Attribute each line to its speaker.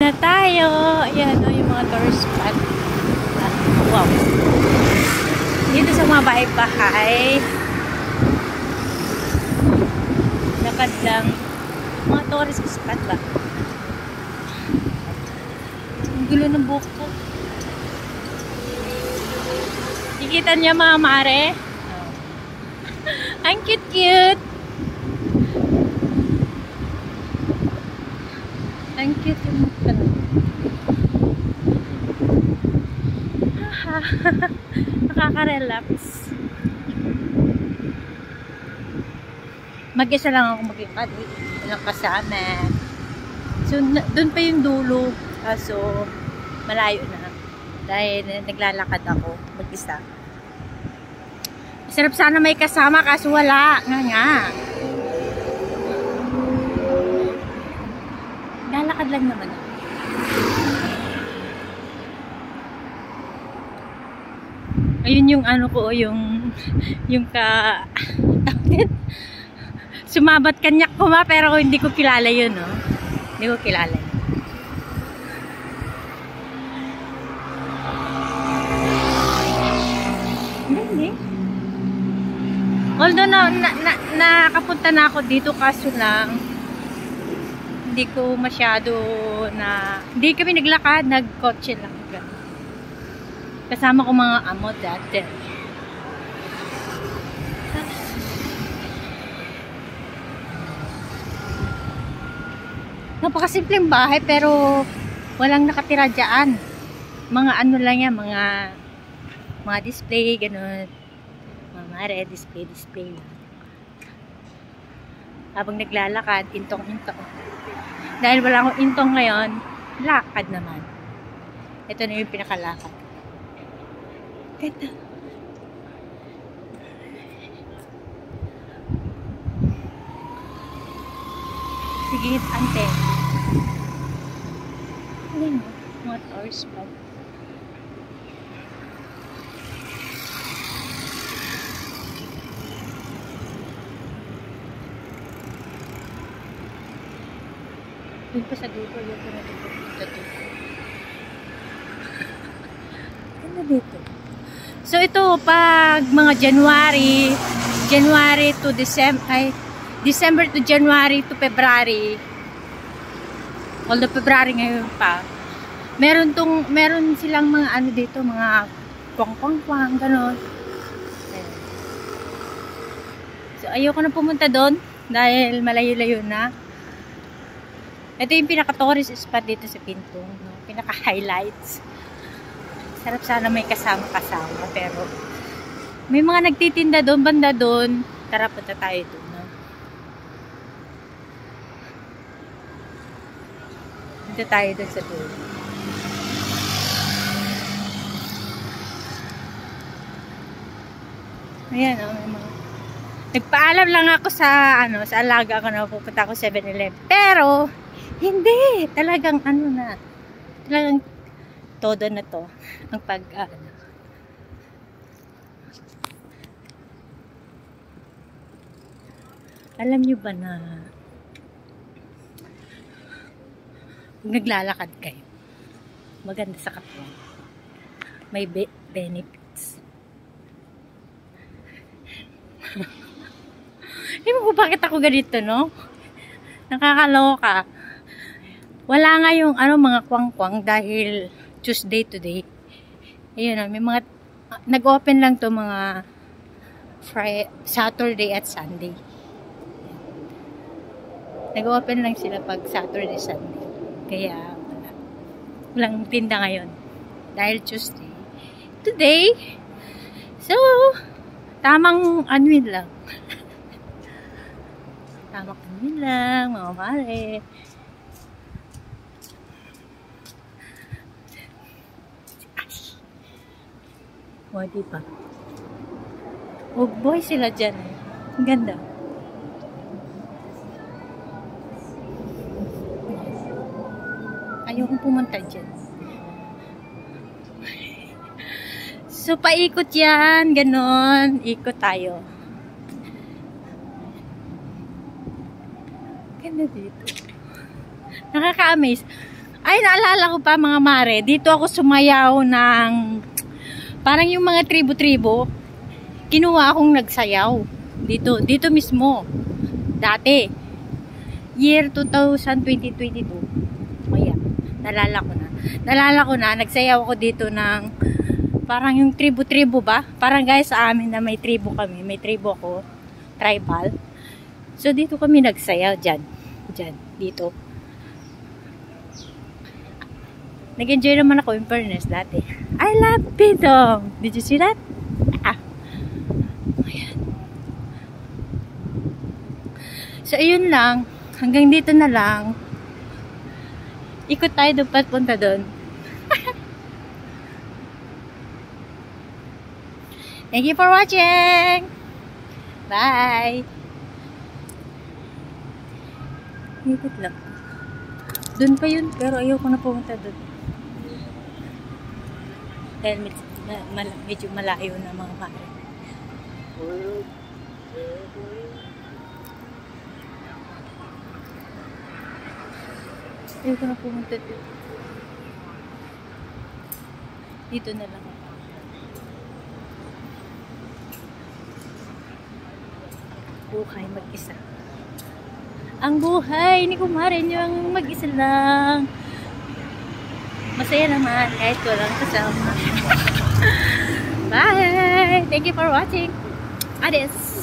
Speaker 1: Na tayo. Ayan o, yung mga tourist spot. Wow. Dito sa mga bahay-bahay. Lakad lang. Mga tourist spot ba? Ang gulo ng buhok ko. Kikita niya mga mare? Ang cute-cute. Ang cute yung mukha. Nakaka-relax. Mag-isa lang ako maglakad. Walang kasama. So, doon pa yung dulo. Kaso, malayo na. Dahil naglalakad ako. Mag-isa. Sarap sana may kasama kaso wala. Nga. Lalakad lang naman ako. Ayun yung ano ko, yung sumabat kanyak ko pero hindi ko kilala yun, no? Hindi ko kilala yun. Hindi. Although nakapunta na ako dito kaso lang hindi ko masyado hindi kami naglakad, nagkotse lang. Kasama ko mga amo dati. Napakasimpleng bahay pero walang nakatira dyan. Mga ano lang yan, mga display, ganun. Mga mare, display lang. Habang naglalakad, intong-intong. Dahil wala akong intong ngayon, lakad naman. Ito na yung pinakalakad. Ito. Sige, ante. Ano mo? Mga tourist spot. Doon pa sa dulo, yung pinatutupin dito. Ano dito? So ito, pag mga January to December to January to February, although February ngayon pa, meron silang mga ano dito, mga kwang-kwang-kwang, gano'n. So ayoko na pumunta doon, dahil malayo-layo na. Ito yung pinaka-tourist spot dito sa Pintong, no? Pinaka-highlights. Sarap sana may kasama-kasama, pero may mga nagtitinda doon, banda doon. Tara, punta tayo doon, no? Punta tayo doon sa doon. Ayan, oh, may mga nagpaalam lang ako sa sa alaga ko na pupunta ako 7-Eleven. Pero hindi, talagang talagang todo na to ang alam nyo ba na naglalakad kayo, maganda sa katawan, may benefits. Hindi mo bakit ako ganito, no? Nakakaloka. Wala nga yung mga kwang-kwang dahil Tuesday today. Ayun, may mga nag-open lang to mga Saturday at Sunday. Nag-open lang sila pag Saturday, Sunday. Kaya walang tinda ngayon dahil Tuesday. Today, so tamang anuin lang. Tamang anuin lang, mga mare. O, diba? Oh, boy sila dyan. Ang ganda. Ayaw kong pumunta dyan. So, paikot yan. Ganon. Ikot tayo. Ganda dito. Nakaka-amaze. Ay, naalala ko pa mga mare, dito ako sumayaw ng parang yung mga tribo-tribo. Kinuha akong nagsayaw. Dito mismo. Dati. Year 2022. Ayan. Nalala ko na, nagsayaw ako dito ng parang yung tribo-tribo ba? Parang guys sa amin na may tribo kami. May tribo ako. Tribal. So, dito kami nagsayaw. Dyan. Dito. Nag-enjoy naman ako in fairness dati. I love Pindong! Did you see that? Ayan. So, ayun lang. Hanggang dito na lang. Ikot tayo doon punta doon. Thank you for watching! Bye! Ikot lang. Doon pa yun, pero ayoko na pumunta doon. Dahil medyo malayo na mga mare. Ayoko na pumunta doon. Dito na lang. Buhay mag-isa. Ang buhay ni kumare niyang mag-isa lang. Masaya naman kahit walang kasama. Bye! Thank you for watching. Adios!